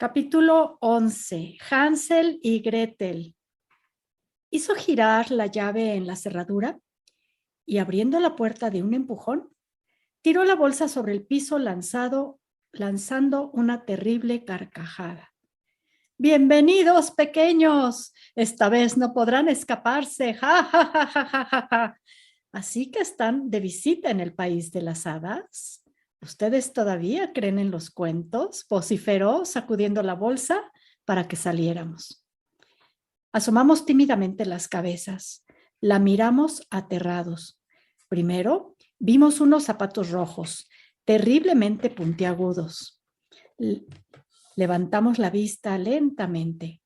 Capítulo 11. Hansel y Gretel. Hizo girar la llave en la cerradura y abriendo la puerta de un empujón, tiró la bolsa sobre el piso lanzando una terrible carcajada. ¡Bienvenidos, pequeños! Esta vez no podrán escaparse. ¡Ja, ja, ja, ja, ja, ja, ja! ¿Así que están de visita en el país de las hadas? ¿Ustedes todavía creen en los cuentos?, vociferó sacudiendo la bolsa para que saliéramos. Asomamos tímidamente las cabezas. La miramos aterrados. Primero vimos unos zapatos rojos, terriblemente puntiagudos. Levantamos la vista lentamente.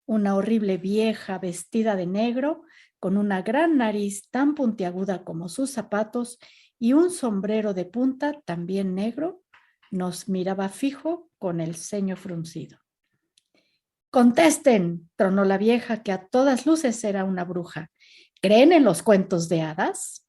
Una horrible vieja vestida de negro, con una gran nariz tan puntiaguda como sus zapatos y un sombrero de punta también negro, nos miraba fijo con el ceño fruncido. ¡Contesten!, tronó la vieja, que a todas luces era una bruja. ¿Creen en los cuentos de hadas?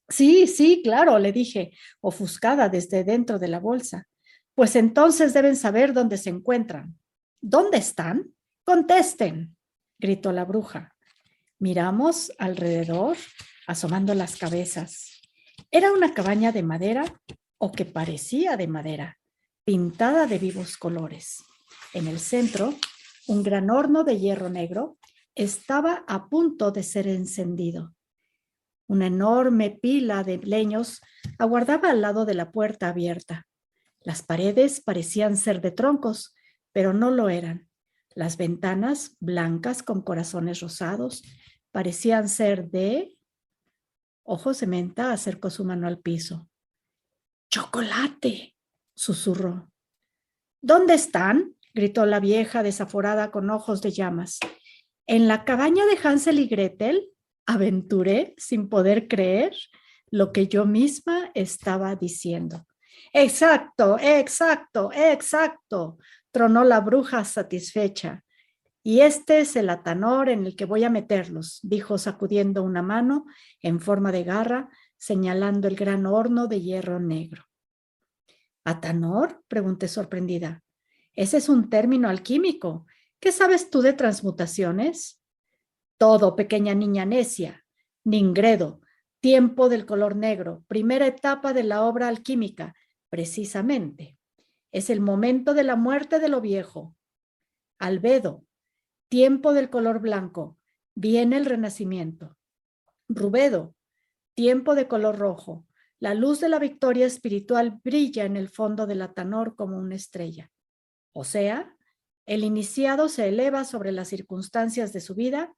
Sí, sí, claro, le dije, ofuscada desde dentro de la bolsa. Pues entonces deben saber dónde se encuentran. ¿Dónde están? Contesten, gritó la bruja. Miramos alrededor, asomando las cabezas. Era una cabaña de madera, o que parecía de madera, pintada de vivos colores. En el centro, un gran horno de hierro negro estaba a punto de ser encendido. Una enorme pila de leños aguardaba al lado de la puerta abierta. Las paredes parecían ser de troncos, pero no lo eran. Las ventanas, blancas con corazones rosados, parecían ser de... Ojos de Menta acercó su mano al piso. ¡Chocolate!, susurró. ¿Dónde están?, gritó la vieja desaforada con ojos de llamas. En la cabaña de Hansel y Gretel, aventuré sin poder creer lo que yo misma estaba diciendo. Exacto, exacto, exacto, tronó la bruja satisfecha. Y este es el atanor en el que voy a meterlos, dijo sacudiendo una mano en forma de garra, señalando el gran horno de hierro negro. ¿Atanor?, pregunté sorprendida. Ese es un término alquímico. ¿Qué sabes tú de transmutaciones? Todo, pequeña niña necia. Ningredo, tiempo del color negro, primera etapa de la obra alquímica, precisamente. Es el momento de la muerte de lo viejo. Albedo, tiempo del color blanco, viene el renacimiento. Rubedo, tiempo de color rojo. La luz de la victoria espiritual brilla en el fondo del atanor como una estrella. O sea, el iniciado se eleva sobre las circunstancias de su vida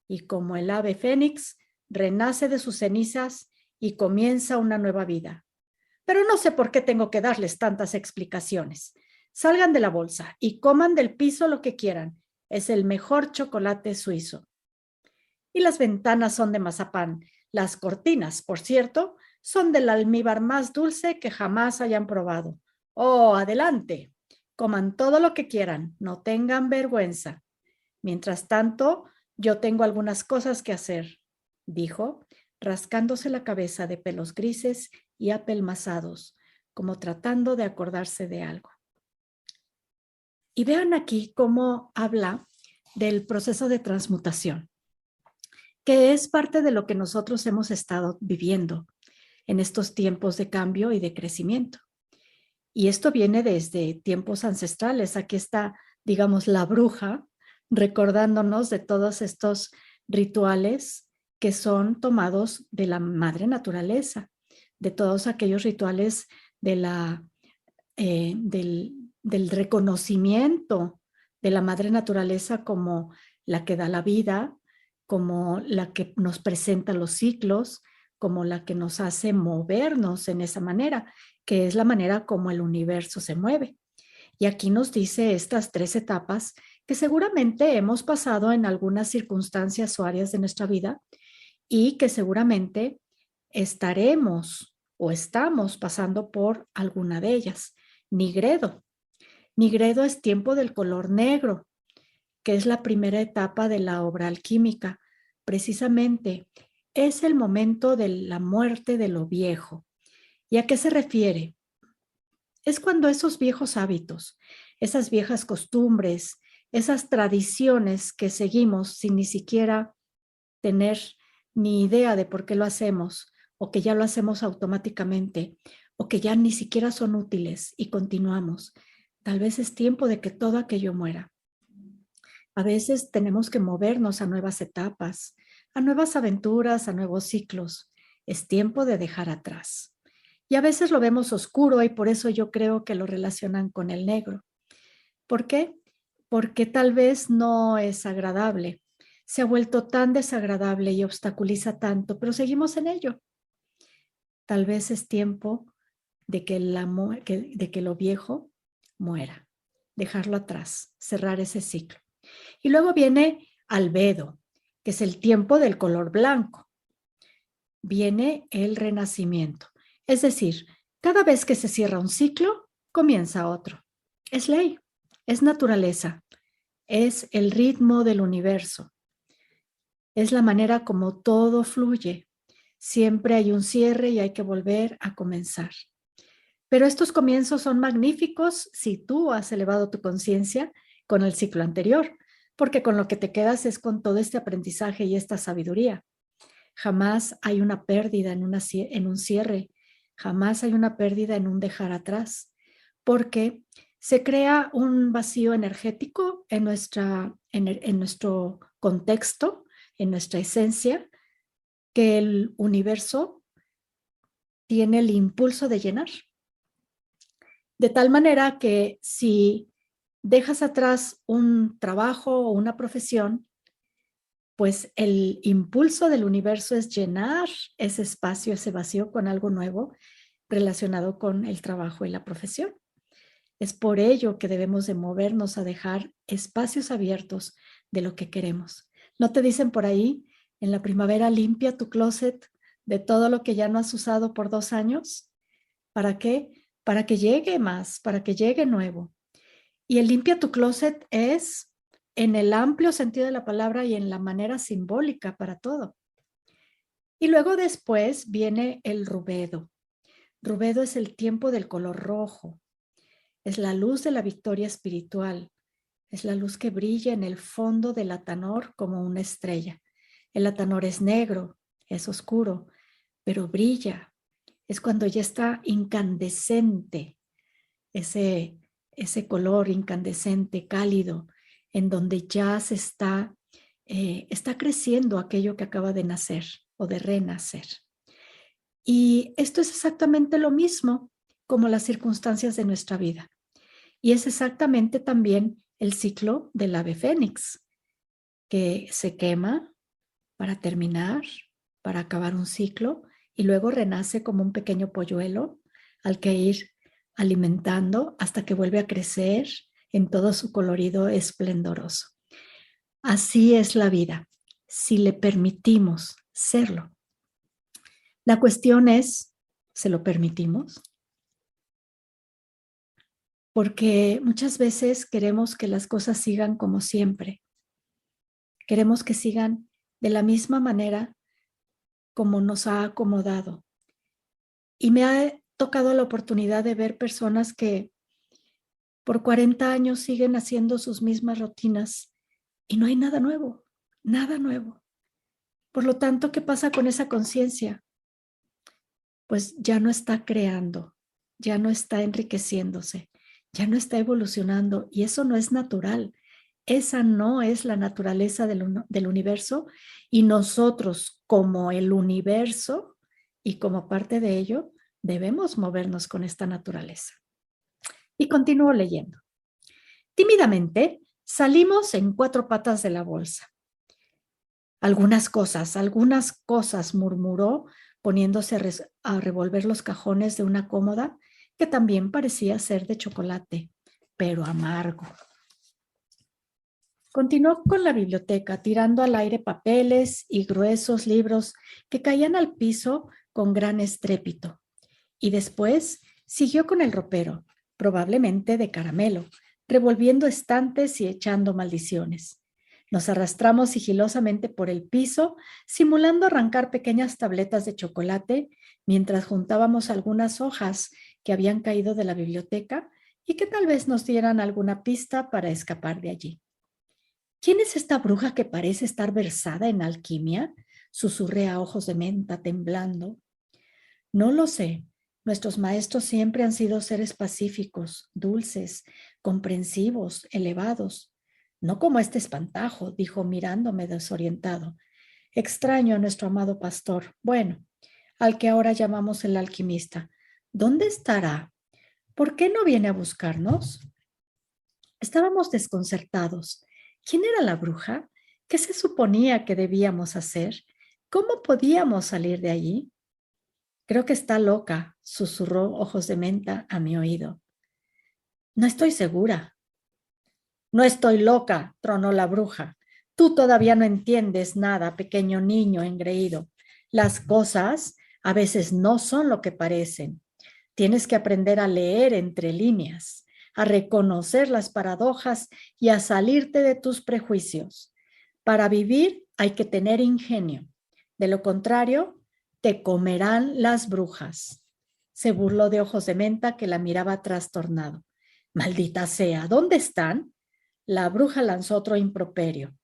y como el ave fénix, renace de sus cenizas y comienza una nueva vida. Pero no sé por qué tengo que darles tantas explicaciones. Salgan de la bolsa y coman del piso lo que quieran. Es el mejor chocolate suizo. Y las ventanas son de mazapán. Las cortinas, por cierto, son del almíbar más dulce que jamás hayan probado. ¡Oh, adelante! Coman todo lo que quieran, no tengan vergüenza. Mientras tanto, yo tengo algunas cosas que hacer, dijo, rascándose la cabeza de pelos grises y apelmazados, como tratando de acordarse de algo. Y vean aquí cómo habla del proceso de transmutación, que es parte de lo que nosotros hemos estado viviendo en estos tiempos de cambio y de crecimiento. Y esto viene desde tiempos ancestrales. Aquí está, digamos, la bruja recordándonos de todos estos rituales que son tomados de la madre naturaleza, de todos aquellos rituales de del reconocimiento de la madre naturaleza como la que da la vida, como la que nos presenta los ciclos, como la que nos hace movernos en esa manera, que es la manera como el universo se mueve. Y aquí nos dice estas 3 etapas que seguramente hemos pasado en algunas circunstancias o áreas de nuestra vida y que seguramente estaremos o estamos pasando por alguna de ellas. Nigredo. Nigredo es tiempo del color negro, que es la primera etapa de la obra alquímica. Precisamente es el momento de la muerte de lo viejo. ¿Y a qué se refiere? Es cuando esos viejos hábitos, esas viejas costumbres, esas tradiciones que seguimos sin ni siquiera tener ni idea de por qué lo hacemos, o que ya lo hacemos automáticamente, o que ya ni siquiera son útiles y continuamos. Tal vez es tiempo de que todo aquello muera. A veces tenemos que movernos a nuevas etapas, a nuevas aventuras, a nuevos ciclos. Es tiempo de dejar atrás. Y a veces lo vemos oscuro y por eso yo creo que lo relacionan con el negro. ¿Por qué? Porque tal vez no es agradable. Se ha vuelto tan desagradable y obstaculiza tanto, pero seguimos en ello. Tal vez es tiempo de que, de que lo viejo muera, dejarlo atrás, cerrar ese ciclo. Y luego viene albedo, que es el tiempo del color blanco. Viene el renacimiento. Es decir, cada vez que se cierra un ciclo, comienza otro. Es ley, es naturaleza, es el ritmo del universo. Es la manera como todo fluye. Siempre hay un cierre y hay que volver a comenzar. Pero estos comienzos son magníficos si tú has elevado tu conciencia con el ciclo anterior, porque con lo que te quedas es con todo este aprendizaje y esta sabiduría. Jamás hay una pérdida en un cierre, jamás hay una pérdida en un dejar atrás, porque se crea un vacío energético en nuestro contexto, en nuestra esencia, que el universo tiene el impulso de llenar. De tal manera que si dejas atrás un trabajo o una profesión, pues el impulso del universo es llenar ese espacio, ese vacío con algo nuevo relacionado con el trabajo y la profesión. Es por ello que debemos de movernos a dejar espacios abiertos de lo que queremos. ¿No te dicen por ahí, en la primavera limpia tu closet de todo lo que ya no has usado por 2 años? ¿Para qué? Para que llegue más, para que llegue nuevo. Y el limpia tu closet es en el amplio sentido de la palabra y en la manera simbólica para todo. Y luego después viene el rubedo. Rubedo es el tiempo del color rojo. Es la luz de la victoria espiritual. Es la luz que brilla en el fondo del Atanor como una estrella. El Atanor es negro, es oscuro, pero brilla. Es cuando ya está incandescente ese color incandescente, cálido, en donde ya se está creciendo aquello que acaba de nacer o de renacer. Y esto es exactamente lo mismo como las circunstancias de nuestra vida. Y es exactamente también el ciclo del ave fénix, que se quema para terminar, para acabar un ciclo, y luego renace como un pequeño polluelo al que ir alimentando hasta que vuelve a crecer en todo su colorido esplendoroso. Así es la vida, si le permitimos serlo. La cuestión es, ¿se lo permitimos? Porque muchas veces queremos que las cosas sigan como siempre. Queremos que sigan de la misma manera como nos ha acomodado. Y me ha tocado la oportunidad de ver personas que por 40 años siguen haciendo sus mismas rutinas y no hay nada nuevo, nada nuevo. Por lo tanto, ¿qué pasa con esa conciencia? Pues ya no está creando, ya no está enriqueciéndose, ya no está evolucionando y eso no es natural. Esa no es la naturaleza del universo y nosotros como el universo y como parte de ello debemos movernos con esta naturaleza. Y continúo leyendo. Tímidamente salimos en 4 patas de la bolsa. Algunas cosas, murmuró, poniéndose a revolver los cajones de una cómoda que también parecía ser de chocolate, pero amargo. Continuó con la biblioteca, tirando al aire papeles y gruesos libros que caían al piso con gran estrépito. Y después siguió con el ropero, probablemente de caramelo, revolviendo estantes y echando maldiciones. Nos arrastramos sigilosamente por el piso, simulando arrancar pequeñas tabletas de chocolate, mientras juntábamos algunas hojas que habían caído de la biblioteca y que tal vez nos dieran alguna pista para escapar de allí. ¿Quién es esta bruja que parece estar versada en alquimia? Susurré a ojos de menta temblando. No lo sé. Nuestros maestros siempre han sido seres pacíficos, dulces, comprensivos, elevados. No como este espantajo, dijo mirándome desorientado. Extraño a nuestro amado pastor. Bueno, al que ahora llamamos el alquimista. ¿Dónde estará? ¿Por qué no viene a buscarnos? Estábamos desconcertados. ¿Quién era la bruja? ¿Qué se suponía que debíamos hacer? ¿Cómo podíamos salir de allí? Creo que está loca, susurró Ojos de Menta a mi oído. No estoy segura. No estoy loca, tronó la bruja. Tú todavía no entiendes nada, pequeño niño engreído. Las cosas a veces no son lo que parecen. Tienes que aprender a leer entre líneas, a reconocer las paradojas y a salirte de tus prejuicios. Para vivir hay que tener ingenio. De lo contrario, te comerán las brujas. Se burló de Ojos de Menta, que la miraba trastornado. Maldita sea, ¿dónde están? La bruja lanzó otro improperio.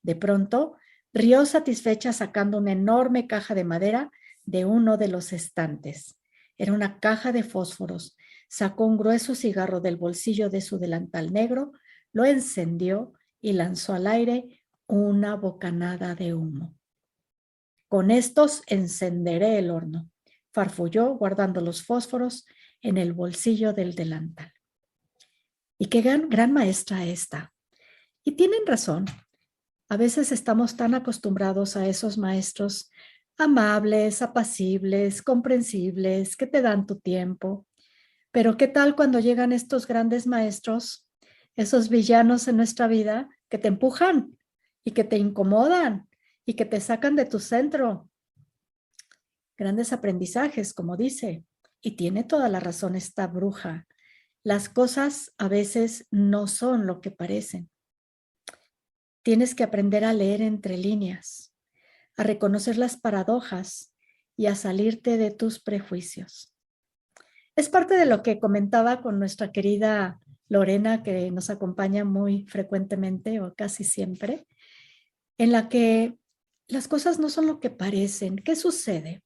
De pronto, rió satisfecha sacando una enorme caja de madera de uno de los estantes. Era una caja de fósforos. Sacó un grueso cigarro del bolsillo de su delantal negro, lo encendió y lanzó al aire una bocanada de humo. Con estos encenderé el horno, farfulló guardando los fósforos en el bolsillo del delantal. Y qué gran maestra esta. Y tienen razón. A veces estamos tan acostumbrados a esos maestros amables, apacibles, comprensibles, que te dan tu tiempo. Pero ¿qué tal cuando llegan estos grandes maestros, esos villanos en nuestra vida que te empujan y que te incomodan y que te sacan de tu centro? Grandes aprendizajes, como dice, y tiene toda la razón esta bruja. Las cosas a veces no son lo que parecen. Tienes que aprender a leer entre líneas, a reconocer las paradojas y a salirte de tus prejuicios. Es parte de lo que comentaba con nuestra querida Lorena, que nos acompaña muy frecuentemente o casi siempre, en la que las cosas no son lo que parecen. ¿Qué sucede?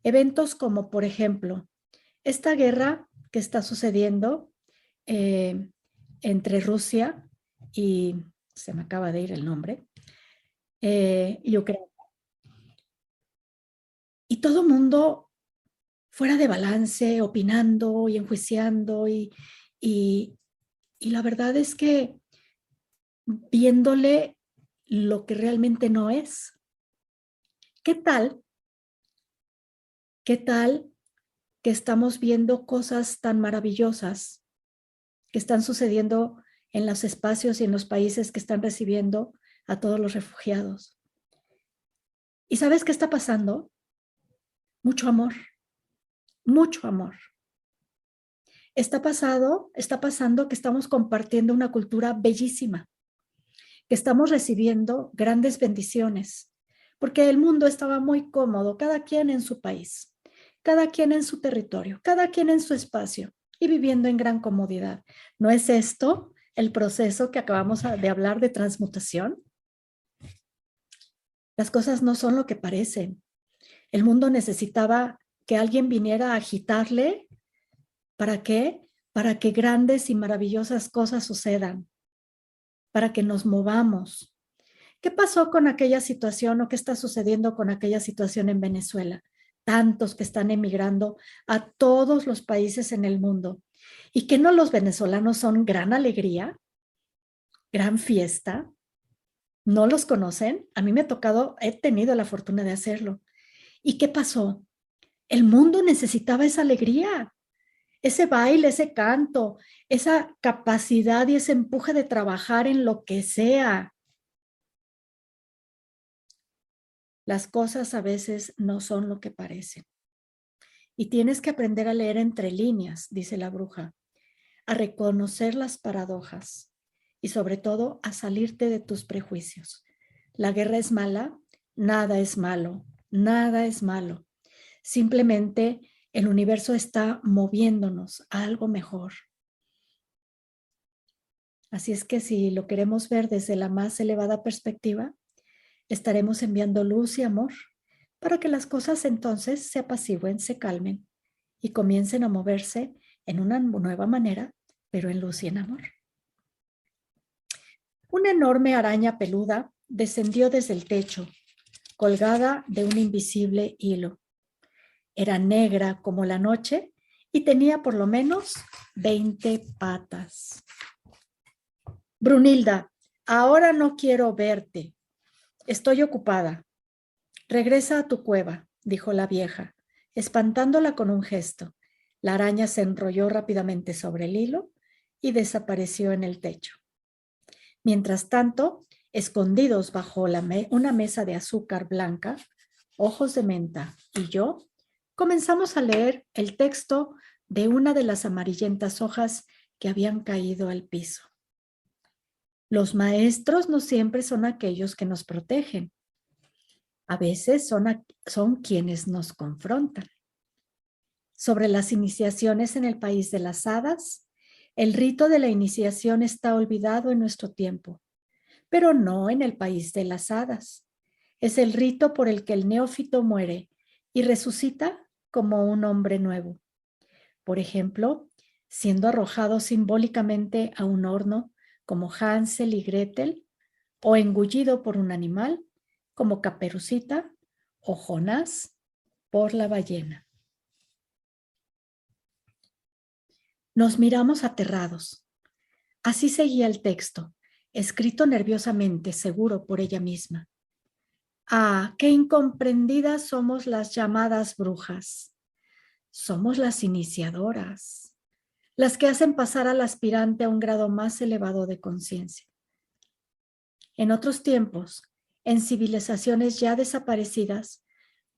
Eventos como, por ejemplo, esta guerra que está sucediendo entre Rusia y, se me acaba de ir el nombre, y Ucrania. Y todo mundo fuera de balance, opinando y enjuiciando y, y la verdad es que viéndole lo que realmente no es. ¿Qué tal? ¿Qué tal que estamos viendo cosas tan maravillosas que están sucediendo en los espacios y en los países que están recibiendo a todos los refugiados? ¿Y sabes qué está pasando? Mucho amor, mucho amor. Está pasando que estamos compartiendo una cultura bellísima, que estamos recibiendo grandes bendiciones, porque el mundo estaba muy cómodo, cada quien en su país, cada quien en su territorio, cada quien en su espacio y viviendo en gran comodidad. ¿No es esto el proceso que acabamos de hablar de transmutación? Las cosas no son lo que parecen. El mundo necesitaba que alguien viniera a agitarle. ¿Para qué? Para que grandes y maravillosas cosas sucedan, para que nos movamos. ¿Qué pasó con aquella situación o qué está sucediendo con aquella situación en Venezuela? Tantos que están emigrando a todos los países en el mundo. ¿Y que no los venezolanos son gran alegría, gran fiesta? ¿No los conocen? A mí me ha tocado, he tenido la fortuna de hacerlo. ¿Y qué pasó? El mundo necesitaba esa alegría, ese baile, ese canto, esa capacidad y ese empuje de trabajar en lo que sea. Las cosas a veces no son lo que parecen. Y tienes que aprender a leer entre líneas, dice la bruja, a reconocer las paradojas y sobre todo a salirte de tus prejuicios. La guerra es mala, nada es malo, nada es malo. Simplemente el universo está moviéndonos a algo mejor. Así es que si lo queremos ver desde la más elevada perspectiva, estaremos enviando luz y amor para que las cosas entonces se apacigüen, se calmen y comiencen a moverse en una nueva manera, pero en luz y en amor. Una enorme araña peluda descendió desde el techo, colgada de un invisible hilo. Era negra como la noche y tenía por lo menos 20 patas. Brunilda, ahora no quiero verte. Estoy ocupada. Regresa a tu cueva, dijo la vieja, espantándola con un gesto. La araña se enrolló rápidamente sobre el hilo y desapareció en el techo. Mientras tanto, escondidos bajo una mesa de azúcar blanca, ojos de menta y yo, comenzamos a leer el texto de una de las amarillentas hojas que habían caído al piso. Los maestros no siempre son aquellos que nos protegen. A veces son quienes nos confrontan. Sobre las iniciaciones en el país de las hadas, el rito de la iniciación está olvidado en nuestro tiempo, pero no en el país de las hadas. Es el rito por el que el neófito muere y resucita como un hombre nuevo. Por ejemplo, siendo arrojado simbólicamente a un horno como Hansel y Gretel, o engullido por un animal como Caperucita o Jonás por la ballena. Nos miramos aterrados. Así seguía el texto, escrito nerviosamente, seguro por ella misma. Ah, qué incomprendidas somos las llamadas brujas. Somos las iniciadoras, las que hacen pasar al aspirante a un grado más elevado de conciencia. En otros tiempos, en civilizaciones ya desaparecidas,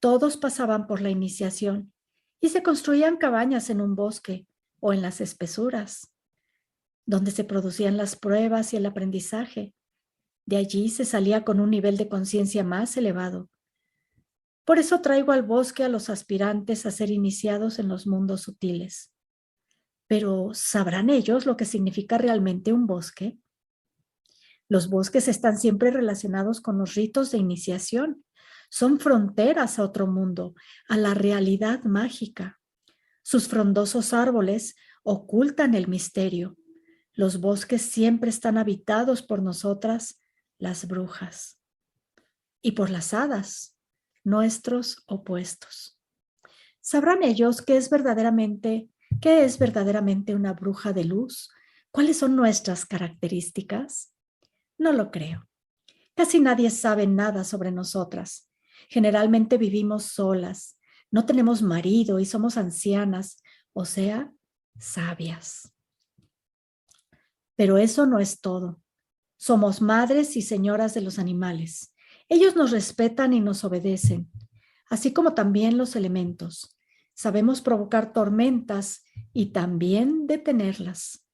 todos pasaban por la iniciación y se construían cabañas en un bosque o en las espesuras, donde se producían las pruebas y el aprendizaje. De allí se salía con un nivel de conciencia más elevado. Por eso traigo al bosque a los aspirantes a ser iniciados en los mundos sutiles. Pero ¿sabrán ellos lo que significa realmente un bosque? Los bosques están siempre relacionados con los ritos de iniciación. Son fronteras a otro mundo, a la realidad mágica. Sus frondosos árboles ocultan el misterio. Los bosques siempre están habitados por nosotras, las brujas, y por las hadas, nuestros opuestos. ¿Sabrán ellos qué es verdaderamente una bruja de luz? ¿Cuáles son nuestras características? No lo creo. Casi nadie sabe nada sobre nosotras. Generalmente vivimos solas, no tenemos marido y somos ancianas, o sea, sabias. Pero eso no es todo. Somos madres y señoras de los animales. Ellos nos respetan y nos obedecen, así como también los elementos. Sabemos provocar tormentas y también detenerlas.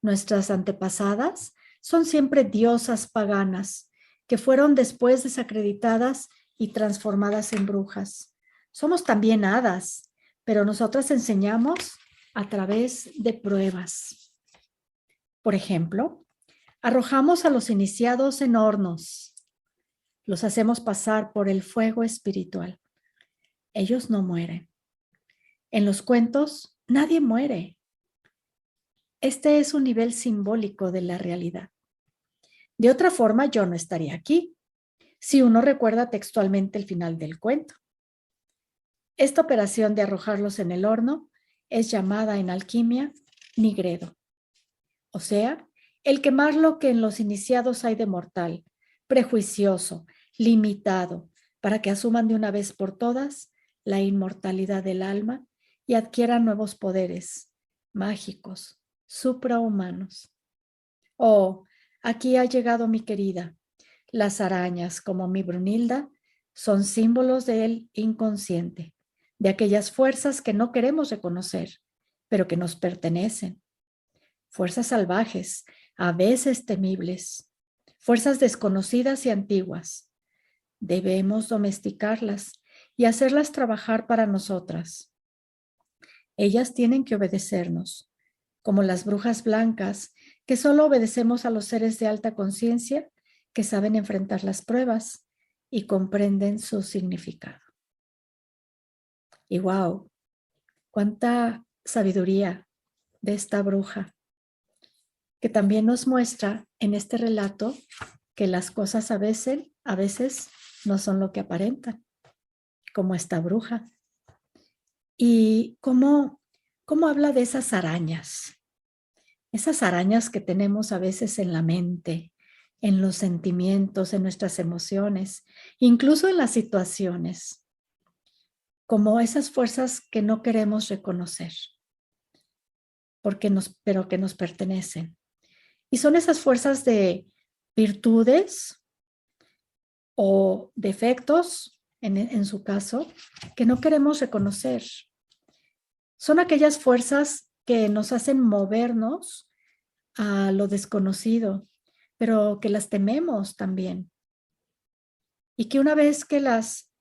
Nuestras antepasadas son siempre diosas paganas que fueron después desacreditadas y transformadas en brujas. Somos también hadas, pero nosotras enseñamos a través de pruebas. Por ejemplo, arrojamos a los iniciados en hornos. Los hacemos pasar por el fuego espiritual. Ellos no mueren. En los cuentos, nadie muere. Este es un nivel simbólico de la realidad. De otra forma, yo no estaría aquí, si uno recuerda textualmente el final del cuento. Esta operación de arrojarlos en el horno es llamada en alquimia nigredo, o sea, el quemar lo que en los iniciados hay de mortal, prejuicioso, limitado, para que asuman de una vez por todas la inmortalidad del alma y adquieran nuevos poderes mágicos, suprahumanos. Oh, aquí ha llegado mi querida. Las arañas, como mi Brunilda, son símbolos del inconsciente, de aquellas fuerzas que no queremos reconocer, pero que nos pertenecen. Fuerzas salvajes, a veces temibles, fuerzas desconocidas y antiguas. Debemos domesticarlas y hacerlas trabajar para nosotras. Ellas tienen que obedecernos, como las brujas blancas, que solo obedecemos a los seres de alta conciencia que saben enfrentar las pruebas y comprenden su significado. Y wow, cuánta sabiduría de esta bruja, que también nos muestra en este relato que las cosas a veces no son lo que aparentan, como esta bruja. Y cómo habla de esas arañas que tenemos a veces en la mente, en los sentimientos, en nuestras emociones, incluso en las situaciones, como esas fuerzas que no queremos reconocer, pero que nos pertenecen. Y son esas fuerzas de virtudes o defectos, en su caso, que no queremos reconocer. Son aquellas fuerzas que nos hacen movernos a lo desconocido, pero que las tememos también. Y que una vez que las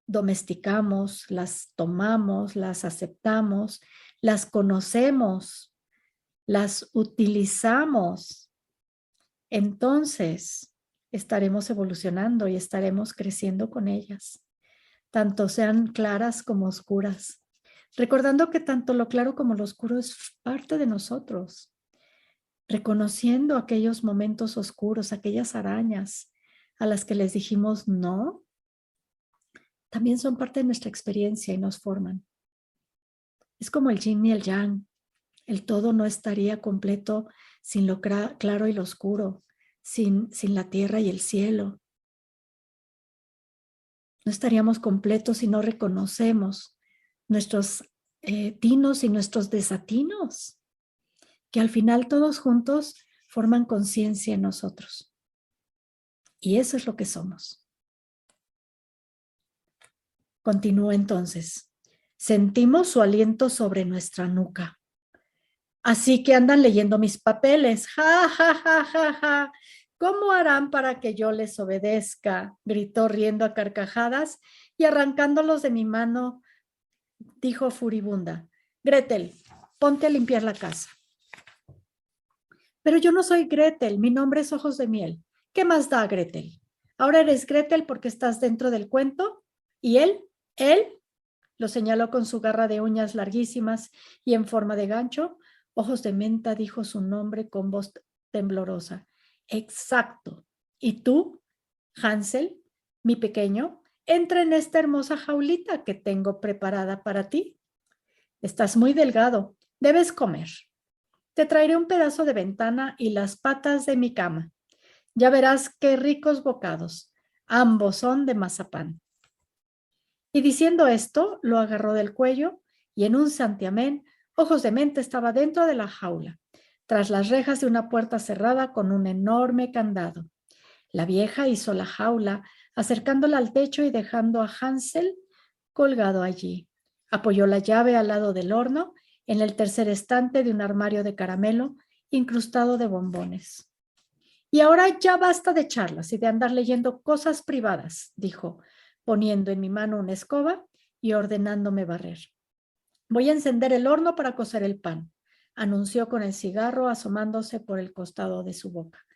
domesticamos, las tomamos, las aceptamos, las conocemos, las utilizamos, entonces estaremos evolucionando y estaremos creciendo con ellas, tanto sean claras como oscuras. Recordando que tanto lo claro como lo oscuro es parte de nosotros, reconociendo aquellos momentos oscuros, aquellas arañas a las que les dijimos no, también son parte de nuestra experiencia y nos forman. Es como el yin y el yang. El todo no estaría completo sin lo claro y lo oscuro, sin la tierra y el cielo. No estaríamos completos si no reconocemos nuestros tinos y nuestros desatinos, que al final todos juntos forman conciencia en nosotros. Y eso es lo que somos. Continúo entonces. Sentimos su aliento sobre nuestra nuca. Así que andan leyendo mis papeles. Ja, ja, ja, ja, ja. ¿Cómo harán para que yo les obedezca? Gritó riendo a carcajadas y arrancándolos de mi mano, dijo furibunda. Gretel, ponte a limpiar la casa. Pero yo no soy Gretel, mi nombre es Ojos de Miel. ¿Qué más da, Gretel? Ahora eres Gretel porque estás dentro del cuento. ¿Y él, lo señaló con su garra de uñas larguísimas y en forma de gancho. Ojos de Menta dijo su nombre con voz temblorosa. Exacto. ¿Y tú, Hansel, mi pequeño? Entra en esta hermosa jaulita que tengo preparada para ti. Estás muy delgado. Debes comer. Te traeré un pedazo de ventana y las patas de mi cama. Ya verás qué ricos bocados. Ambos son de mazapán. Y diciendo esto, lo agarró del cuello y en un santiamén, Ojos de Menta estaba dentro de la jaula, tras las rejas de una puerta cerrada con un enorme candado. La vieja hizo la jaula, acercándola al techo y dejando a Hansel colgado allí. Apoyó la llave al lado del horno, en el tercer estante de un armario de caramelo incrustado de bombones. Y ahora ya basta de charlas y de andar leyendo cosas privadas, dijo, poniendo en mi mano una escoba y ordenándome barrer. Voy a encender el horno para cocer el pan, anunció con el cigarro asomándose por el costado de su boca.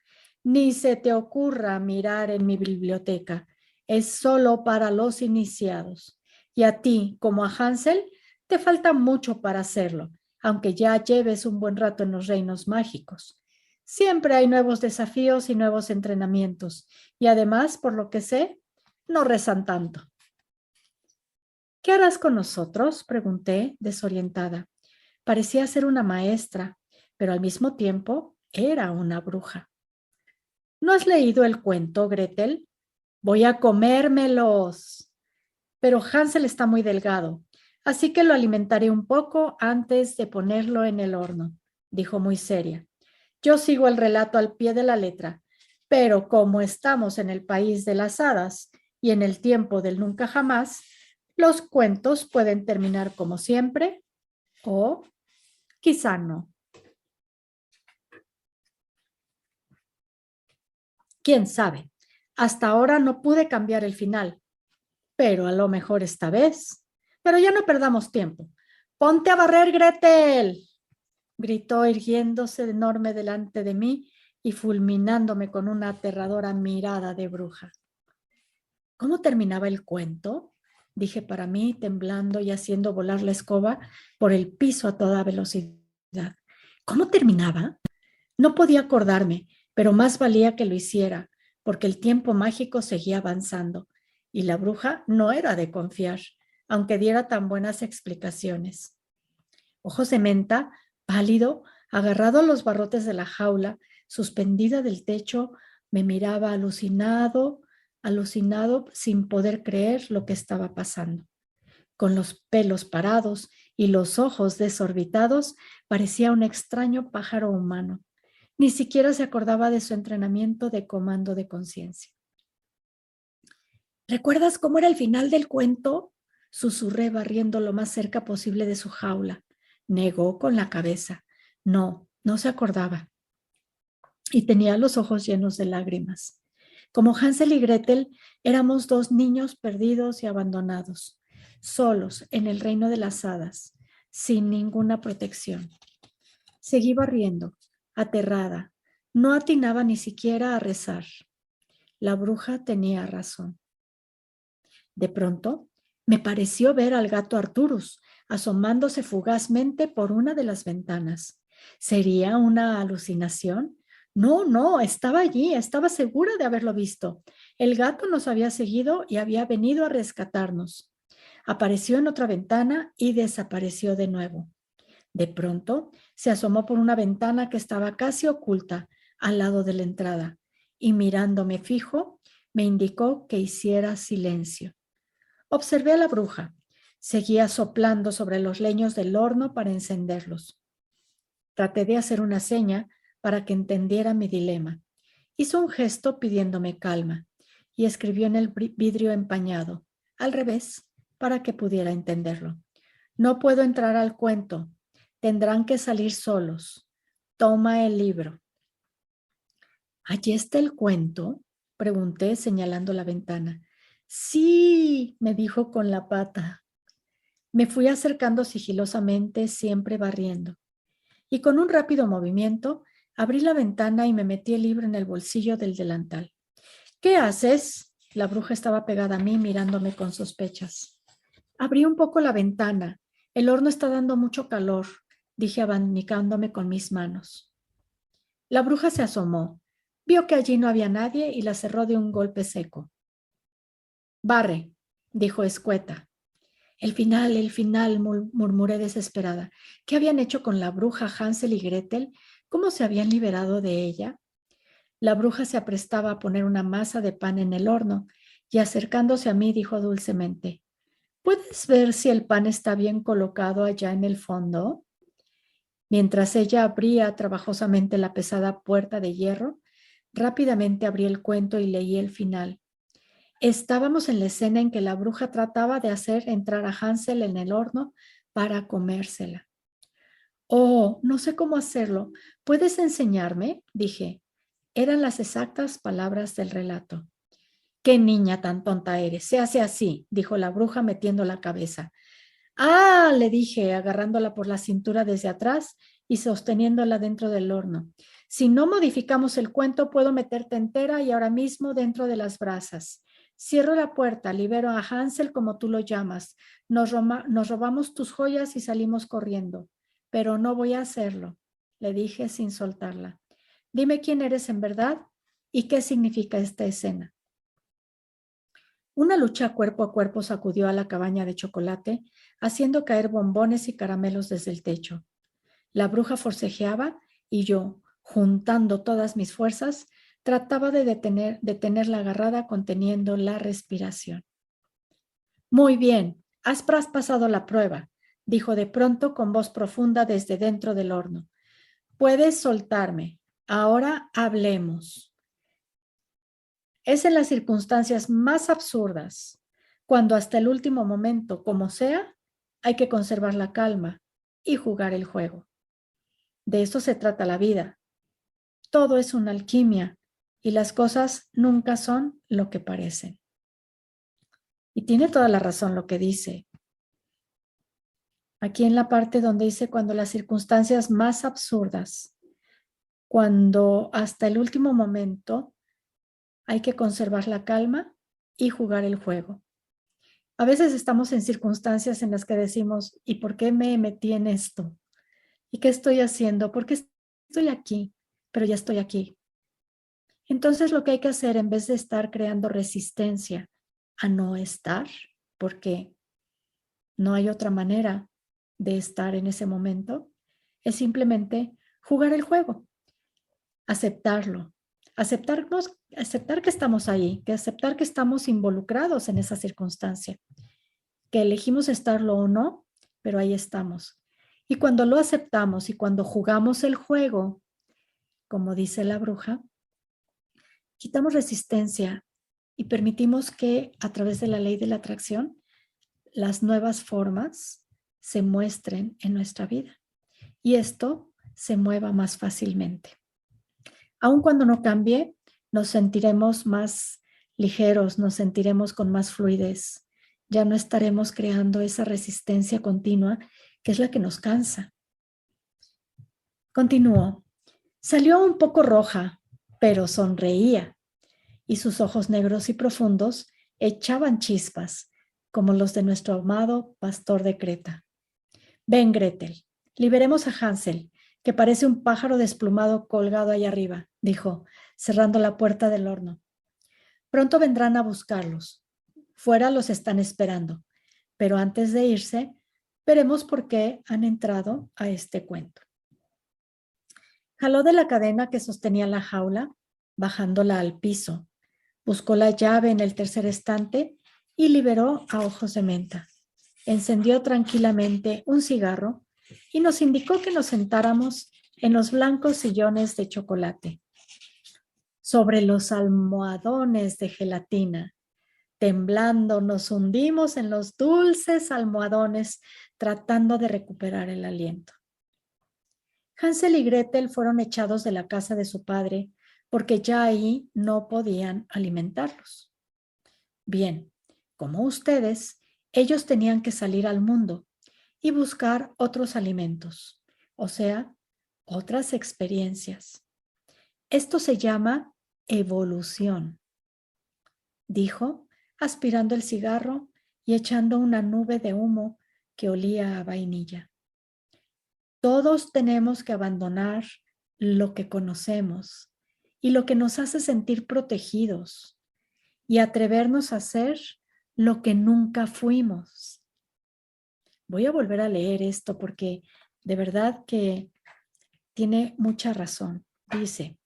Ni se te ocurra mirar en mi biblioteca, es solo para los iniciados. Y a ti, como a Hansel, te falta mucho para hacerlo, aunque ya lleves un buen rato en los reinos mágicos. Siempre hay nuevos desafíos y nuevos entrenamientos, y además, por lo que sé, no rezan tanto. ¿Qué harás con nosotros?, pregunté, desorientada. Parecía ser una maestra, pero al mismo tiempo era una bruja. ¿No has leído el cuento, Gretel? Voy a comérmelos. Pero Hansel está muy delgado, así que lo alimentaré un poco antes de ponerlo en el horno, dijo muy seria. Yo sigo el relato al pie de la letra, pero como estamos en el país de las hadas y en el tiempo del nunca jamás, los cuentos pueden terminar como siempre o quizá no. ¿Quién sabe? Hasta ahora no pude cambiar el final, pero a lo mejor esta vez. Pero ya no perdamos tiempo. ¡Ponte a barrer, Gretel! gritó irguiéndose enorme delante de mí y fulminándome con una aterradora mirada de bruja. ¿Cómo terminaba el cuento? Dije para mí, temblando y haciendo volar la escoba por el piso a toda velocidad. ¿Cómo terminaba? No podía acordarme, pero más valía que lo hiciera, porque el tiempo mágico seguía avanzando y la bruja no era de confiar, aunque diera tan buenas explicaciones. Ojos de menta, pálido, agarrado a los barrotes de la jaula, suspendida del techo, me miraba alucinado sin poder creer lo que estaba pasando. Con los pelos parados y los ojos desorbitados, parecía un extraño pájaro humano. Ni siquiera se acordaba de su entrenamiento de comando de conciencia. ¿Recuerdas cómo era el final del cuento? Susurré barriendo lo más cerca posible de su jaula. Negó con la cabeza. No, no se acordaba. Y tenía los ojos llenos de lágrimas. Como Hansel y Gretel, éramos dos niños perdidos y abandonados, solos en el reino de las hadas, sin ninguna protección. Seguí barriendo, aterrada. No atinaba ni siquiera a rezar. La bruja tenía razón. De pronto, me pareció ver al gato Arturus asomándose fugazmente por una de las ventanas. ¿Sería una alucinación? No, no, estaba allí, estaba segura de haberlo visto. El gato nos había seguido y había venido a rescatarnos. Apareció en otra ventana y desapareció de nuevo. De pronto, se asomó por una ventana que estaba casi oculta al lado de la entrada y mirándome fijo, me indicó que hiciera silencio. Observé a la bruja. Seguía soplando sobre los leños del horno para encenderlos. Traté de hacer una seña para que entendiera mi dilema. Hizo un gesto pidiéndome calma y escribió en el vidrio empañado, al revés, para que pudiera entenderlo. No puedo entrar al cuento. Tendrán que salir solos. Toma el libro. ¿Allí está el cuento? Pregunté señalando la ventana. Sí, me dijo con la pata. Me fui acercando sigilosamente, siempre barriendo. Y con un rápido movimiento, abrí la ventana y me metí el libro en el bolsillo del delantal. ¿Qué haces? La bruja estaba pegada a mí, mirándome con sospechas. Abrí un poco la ventana. El horno está dando mucho calor, dije abanicándome con mis manos. La bruja se asomó. Vio que allí no había nadie y la cerró de un golpe seco. Barre, dijo escueta. El final, murmuré desesperada. ¿Qué habían hecho con la bruja Hansel y Gretel? ¿Cómo se habían liberado de ella? La bruja se aprestaba a poner una masa de pan en el horno y acercándose a mí dijo dulcemente, ¿puedes ver si el pan está bien colocado allá en el fondo? Mientras ella abría trabajosamente la pesada puerta de hierro, rápidamente abrí el cuento y leí el final. Estábamos en la escena en que la bruja trataba de hacer entrar a Hansel en el horno para comérsela. Oh, no sé cómo hacerlo. ¿Puedes enseñarme? Dije. Eran las exactas palabras del relato. ¡Qué niña tan tonta eres! Se hace así, dijo la bruja metiendo la cabeza. Ah, le dije, agarrándola por la cintura desde atrás y sosteniéndola dentro del horno. Si no modificamos el cuento, puedo meterte entera y ahora mismo dentro de las brasas. Cierro la puerta, libero a Hansel como tú lo llamas. Nos robamos tus joyas y salimos corriendo. Pero no voy a hacerlo, le dije sin soltarla. Dime quién eres en verdad y qué significa esta escena. Una lucha cuerpo a cuerpo sacudió a la cabaña de chocolate, haciendo caer bombones y caramelos desde el techo. La bruja forcejeaba y yo, juntando todas mis fuerzas, trataba de detenerla agarrada conteniendo la respiración. Muy bien, has pasado la prueba, dijo de pronto con voz profunda desde dentro del horno. Puedes soltarme. Ahora hablemos. Es en las circunstancias más absurdas, cuando hasta el último momento, como sea, hay que conservar la calma y jugar el juego. De eso se trata la vida. Todo es una alquimia y las cosas nunca son lo que parecen. Y tiene toda la razón lo que dice. Aquí en la parte donde dice cuando las circunstancias más absurdas, cuando hasta el último momento hay que conservar la calma y jugar el juego. A veces estamos en circunstancias en las que decimos, ¿y por qué me metí en esto? ¿Y qué estoy haciendo? ¿Por qué estoy aquí? Pero ya estoy aquí. Entonces lo que hay que hacer en vez de estar creando resistencia a no estar, porque no hay otra manera de estar en ese momento, es simplemente jugar el juego, aceptarlo, aceptar que estamos ahí, que aceptar que estamos involucrados en esa circunstancia, que elegimos estarlo o no, pero ahí estamos. Y cuando lo aceptamos y cuando jugamos el juego, como dice la bruja, quitamos resistencia y permitimos que a través de la ley de la atracción las nuevas formas se muestren en nuestra vida y esto se mueva más fácilmente. Aun cuando no cambie, nos sentiremos más ligeros, nos sentiremos con más fluidez. Ya no estaremos creando esa resistencia continua que es la que nos cansa. Continuó. Salió un poco roja, pero sonreía y sus ojos negros y profundos echaban chispas, como los de nuestro amado pastor de Creta. Ven, Gretel, liberemos a Hansel, que parece un pájaro desplumado colgado ahí arriba, dijo, cerrando la puerta del horno. Pronto vendrán a buscarlos. Fuera los están esperando, pero antes de irse, veremos por qué han entrado a este cuento. Jaló de la cadena que sostenía la jaula, bajándola al piso. Buscó la llave en el tercer estante y liberó a Ojos de Menta. Encendió tranquilamente un cigarro y nos indicó que nos sentáramos en los blancos sillones de chocolate, sobre los almohadones de gelatina. Temblando, nos hundimos en los dulces almohadones, tratando de recuperar el aliento. Hansel y Gretel fueron echados de la casa de su padre porque ya ahí no podían alimentarlos. Bien, como ustedes, ellos tenían que salir al mundo y buscar otros alimentos, o sea, otras experiencias. Esto se llama evolución, dijo, aspirando el cigarro y echando una nube de humo que olía a vainilla. Todos tenemos que abandonar lo que conocemos y lo que nos hace sentir protegidos y atrevernos a hacer lo que nunca fuimos. Voy a volver a leer esto porque de verdad que tiene mucha razón. Dice,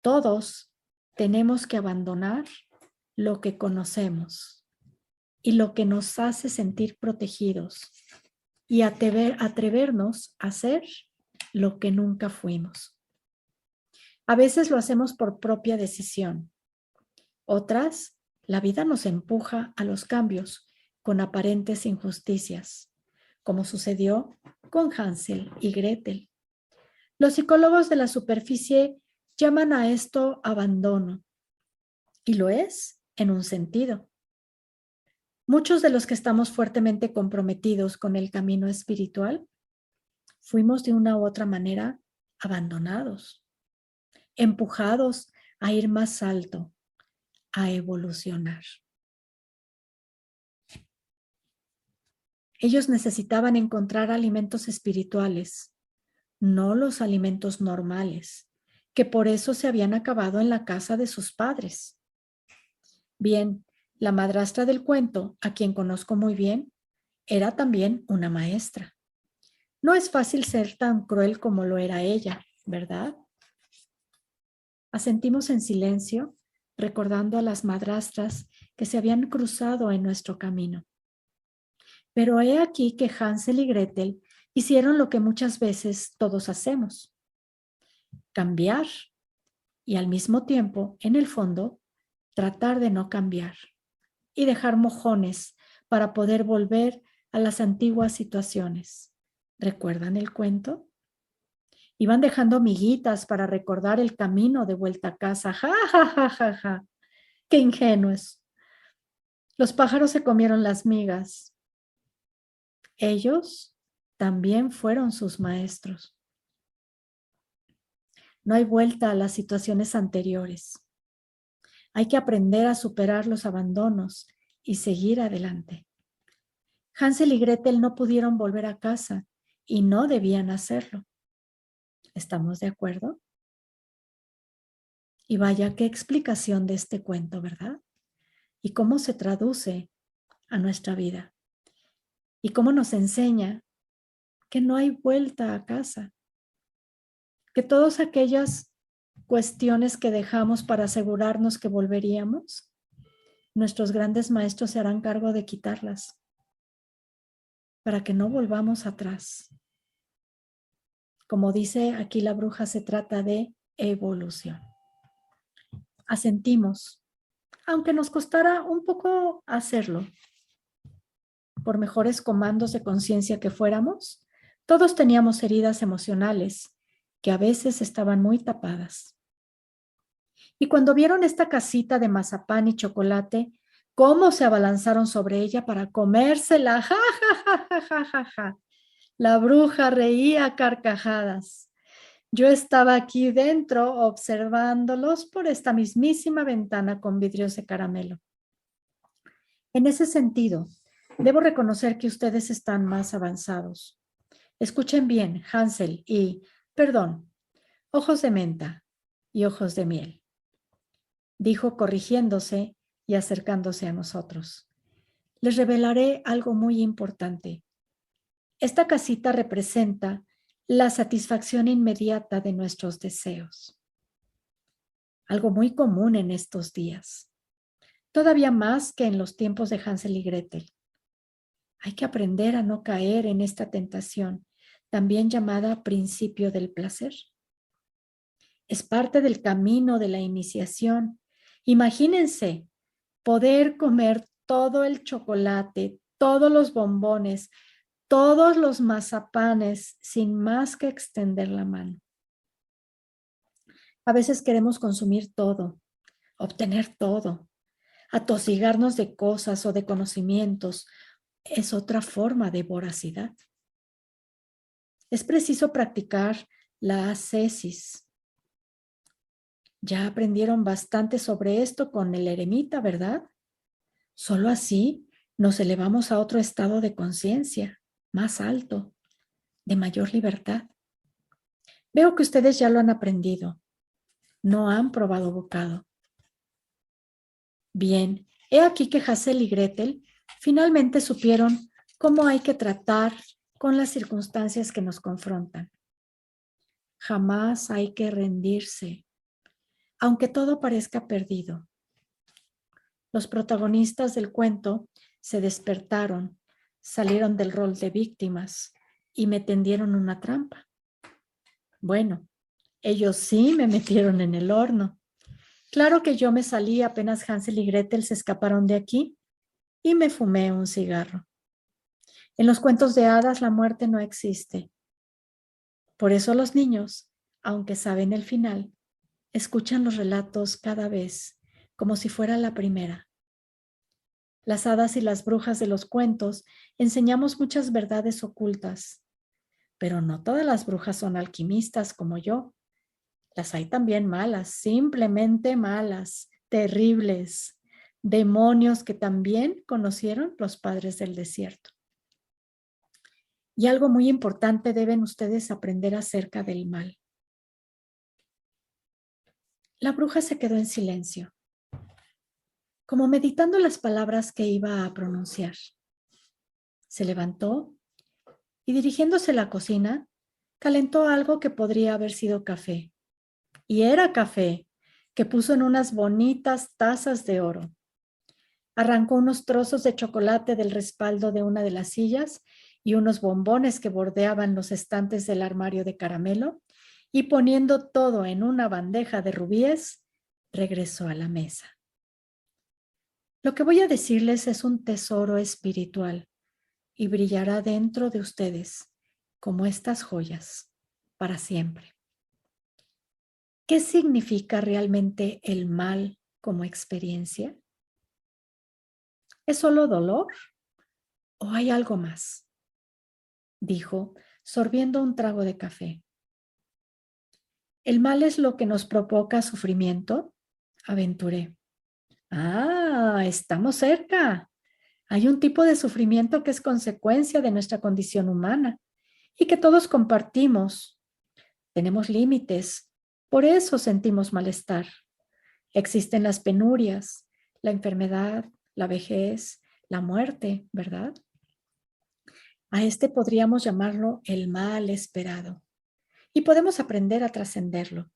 todos tenemos que abandonar lo que conocemos y lo que nos hace sentir protegidos y atrevernos a hacer lo que nunca fuimos. A veces lo hacemos por propia decisión. Otras, la vida nos empuja a los cambios con aparentes injusticias, como sucedió con Hansel y Gretel. Los psicólogos de la superficie llaman a esto abandono, y lo es en un sentido. Muchos de los que estamos fuertemente comprometidos con el camino espiritual fuimos de una u otra manera abandonados, empujados a ir más alto, a evolucionar. Ellos necesitaban encontrar alimentos espirituales, no los alimentos normales, que por eso se habían acabado en la casa de sus padres. Bien, la madrastra del cuento, a quien conozco muy bien, era también una maestra. No es fácil ser tan cruel como lo era ella, ¿verdad? Asentimos en silencio, recordando a las madrastras que se habían cruzado en nuestro camino. Pero he aquí que Hansel y Gretel hicieron lo que muchas veces todos hacemos: cambiar y al mismo tiempo, en el fondo, tratar de no cambiar y dejar mojones para poder volver a las antiguas situaciones. ¿Recuerdan el cuento? Iban dejando miguitas para recordar el camino de vuelta a casa. ¡Ja, ja, ja, ja, ja! ¡Qué ingenuos! Los pájaros se comieron las migas. Ellos también fueron sus maestros. No hay vuelta a las situaciones anteriores. Hay que aprender a superar los abandonos y seguir adelante. Hansel y Gretel no pudieron volver a casa y no debían hacerlo. ¿Estamos de acuerdo? Y vaya, qué explicación de este cuento, ¿verdad? Y cómo se traduce a nuestra vida. Y cómo nos enseña que no hay vuelta a casa. Que todas aquellas cuestiones que dejamos para asegurarnos que volveríamos, nuestros grandes maestros se harán cargo de quitarlas para que no volvamos atrás. Como dice aquí la bruja, se trata de evolución. Asentimos, aunque nos costara un poco hacerlo. Por mejores comandos de conciencia que fuéramos, todos teníamos heridas emocionales que a veces estaban muy tapadas. Y cuando vieron esta casita de mazapán y chocolate, cómo se abalanzaron sobre ella para comérsela. ¡Ja, ja, ja, ja, ja, ja! La bruja reía a carcajadas. Yo estaba aquí dentro observándolos por esta mismísima ventana con vidrios de caramelo. En ese sentido, debo reconocer que ustedes están más avanzados. Escuchen bien, Hansel y, perdón, ojos de menta y ojos de miel, dijo corrigiéndose y acercándose a nosotros. Les revelaré algo muy importante. Esta casita representa la satisfacción inmediata de nuestros deseos. Algo muy común en estos días. Todavía más que en los tiempos de Hansel y Gretel. Hay que aprender a no caer en esta tentación, también llamada principio del placer. Es parte del camino de la iniciación. Imagínense poder comer todo el chocolate, todos los bombones, todos los mazapanes sin más que extender la mano. A veces queremos consumir todo, obtener todo, atosigarnos de cosas o de conocimientos. Es otra forma de voracidad. Es preciso practicar la ascesis. Ya aprendieron bastante sobre esto con el eremita, ¿verdad? Solo así nos elevamos a otro estado de conciencia, más alto, de mayor libertad. Veo que ustedes ya lo han aprendido. No han probado bocado. Bien, he aquí que Hansel y Gretel finalmente supieron cómo hay que tratar con las circunstancias que nos confrontan. Jamás hay que rendirse, aunque todo parezca perdido. Los protagonistas del cuento se despertaron, salieron del rol de víctimas y me tendieron una trampa. Bueno, ellos sí me metieron en el horno. Claro que yo me salí apenas Hansel y Gretel se escaparon de aquí y me fumé un cigarro. En los cuentos de hadas la muerte no existe. Por eso los niños, aunque saben el final, escuchan los relatos cada vez como si fuera la primera. Las hadas y las brujas de los cuentos enseñamos muchas verdades ocultas, pero no todas las brujas son alquimistas como yo. Las hay también malas, simplemente malas, terribles, demonios que también conocieron los padres del desierto. Y algo muy importante deben ustedes aprender acerca del mal. La bruja se quedó en silencio, como meditando las palabras que iba a pronunciar. Se levantó y dirigiéndose a la cocina, calentó algo que podría haber sido café. Y era café, que puso en unas bonitas tazas de oro. Arrancó unos trozos de chocolate del respaldo de una de las sillas y unos bombones que bordeaban los estantes del armario de caramelo, y poniendo todo en una bandeja de rubíes, regresó a la mesa. Lo que voy a decirles es un tesoro espiritual y brillará dentro de ustedes como estas joyas para siempre. ¿Qué significa realmente el mal como experiencia? ¿Es solo dolor o hay algo más? dijo, sorbiendo un trago de café. ¿El mal es lo que nos provoca sufrimiento? Aventuré. Ah, estamos cerca. Hay un tipo de sufrimiento que es consecuencia de nuestra condición humana y que todos compartimos. Tenemos límites, por eso sentimos malestar. Existen las penurias, la enfermedad, la vejez, la muerte, ¿verdad? A este podríamos llamarlo el mal esperado y podemos aprender a trascenderlo.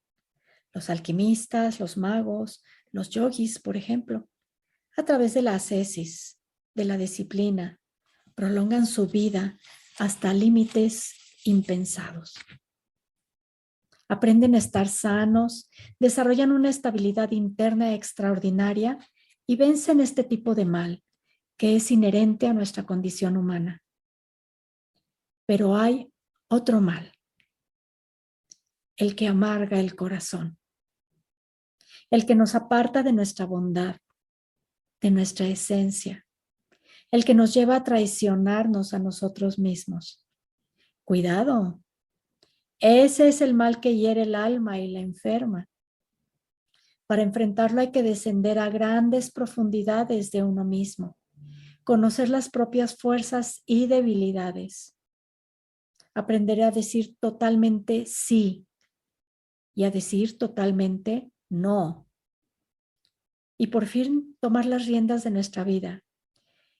Los alquimistas, los magos, los yogis, por ejemplo, a través de la ascesis, de la disciplina, prolongan su vida hasta límites impensados. Aprenden a estar sanos, desarrollan una estabilidad interna extraordinaria y vencen este tipo de mal que es inherente a nuestra condición humana. Pero hay otro mal, el que amarga el corazón, el que nos aparta de nuestra bondad, de nuestra esencia, el que nos lleva a traicionarnos a nosotros mismos. Cuidado, ese es el mal que hiere el alma y la enferma. Para enfrentarlo hay que descender a grandes profundidades de uno mismo, conocer las propias fuerzas y debilidades, aprender a decir totalmente sí y a decir totalmente no. Y por fin tomar las riendas de nuestra vida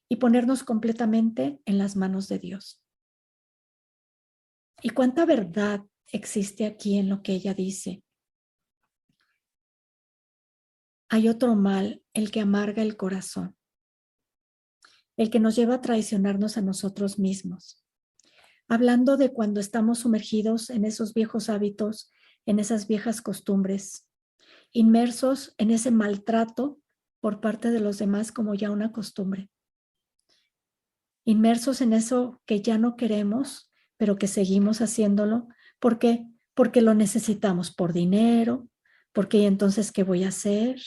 y ponernos completamente en las manos de Dios. ¿Y cuánta verdad existe aquí en lo que ella dice? Hay otro mal, el que amarga el corazón, el que nos lleva a traicionarnos a nosotros mismos. Hablando de cuando estamos sumergidos en esos viejos hábitos, en esas viejas costumbres, inmersos en ese maltrato por parte de los demás como ya una costumbre. Inmersos en eso que ya no queremos, pero que seguimos haciéndolo. ¿Por qué? Porque lo necesitamos por dinero, porque entonces, ¿qué voy a hacer?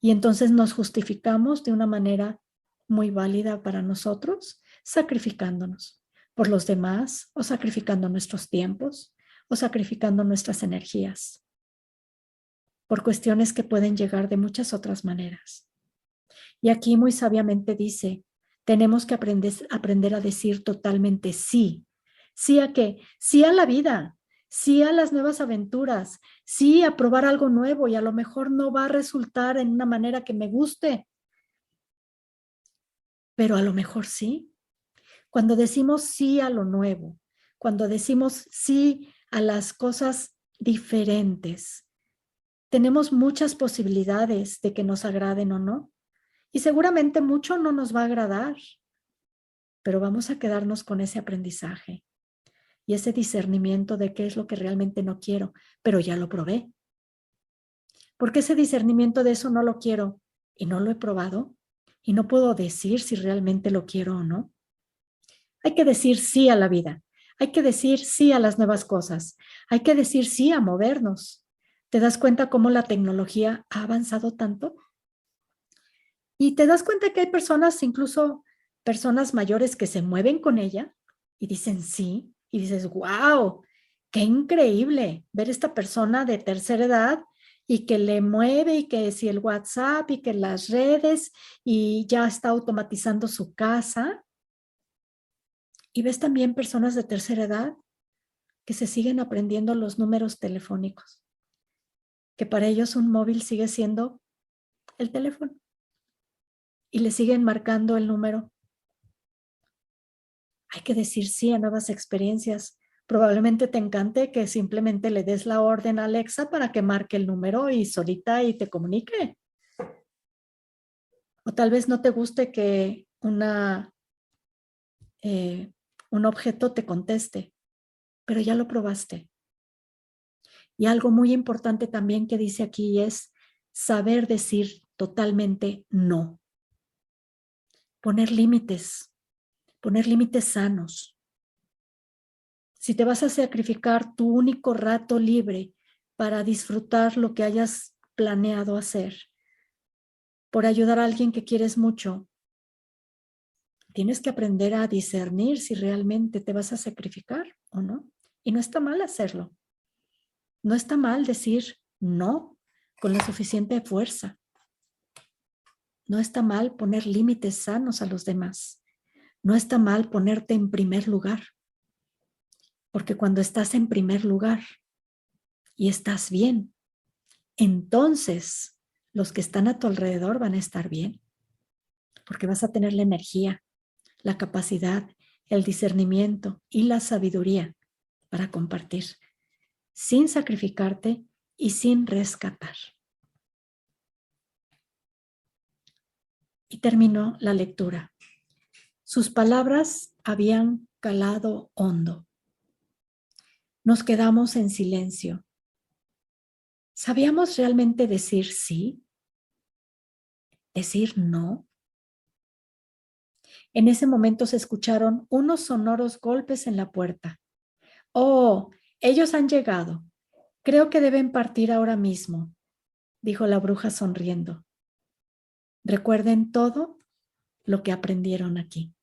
Y entonces nos justificamos de una manera muy válida para nosotros, sacrificándonos por los demás o sacrificando nuestros tiempos o sacrificando nuestras energías por cuestiones que pueden llegar de muchas otras maneras. Y aquí muy sabiamente dice, tenemos que aprender a decir totalmente sí. ¿Sí a qué? Sí a la vida, sí a las nuevas aventuras, sí a probar algo nuevo y a lo mejor no va a resultar en una manera que me guste, pero a lo mejor sí. Cuando decimos sí a lo nuevo, cuando decimos sí a las cosas diferentes, tenemos muchas posibilidades de que nos agraden o no. Y seguramente mucho no nos va a agradar, pero vamos a quedarnos con ese aprendizaje y ese discernimiento de qué es lo que realmente no quiero, pero ya lo probé. Porque ese discernimiento de eso no lo quiero y no lo he probado y no puedo decir si realmente lo quiero o no. Hay que decir sí a la vida, hay que decir sí a las nuevas cosas, hay que decir sí a movernos. ¿Te das cuenta cómo la tecnología ha avanzado tanto? Y te das cuenta que hay personas, incluso personas mayores que se mueven con ella y dicen sí, y dices, wow, qué increíble ver esta persona de tercera edad y que le mueve y que si el WhatsApp y que las redes y ya está automatizando su casa. Y ves también personas de tercera edad que se siguen aprendiendo los números telefónicos, que para ellos un móvil sigue siendo el teléfono y le siguen marcando el número. Hay que decir sí a nuevas experiencias. Probablemente te encante que simplemente le des la orden a Alexa para que marque el número y solita y te comunique. O tal vez no te guste que un objeto te conteste, pero ya lo probaste. Y algo muy importante también que dice aquí es saber decir totalmente no. Poner límites sanos. Si te vas a sacrificar tu único rato libre para disfrutar lo que hayas planeado hacer, por ayudar a alguien que quieres mucho, Tienes que aprender a discernir si realmente te vas a sacrificar o no. Y no está mal hacerlo. No está mal decir no con la suficiente fuerza. No está mal poner límites sanos a los demás. No está mal ponerte en primer lugar. Porque cuando estás en primer lugar y estás bien, entonces los que están a tu alrededor van a estar bien. Porque vas a tener la energía, la capacidad, el discernimiento y la sabiduría para compartir, sin sacrificarte y sin rescatar. Y terminó la lectura. Sus palabras habían calado hondo. Nos quedamos en silencio. ¿Sabíamos realmente decir sí? ¿Decir no? En ese momento se escucharon unos sonoros golpes en la puerta. Oh, ellos han llegado. Creo que deben partir ahora mismo, dijo la bruja sonriendo. Recuerden todo lo que aprendieron aquí.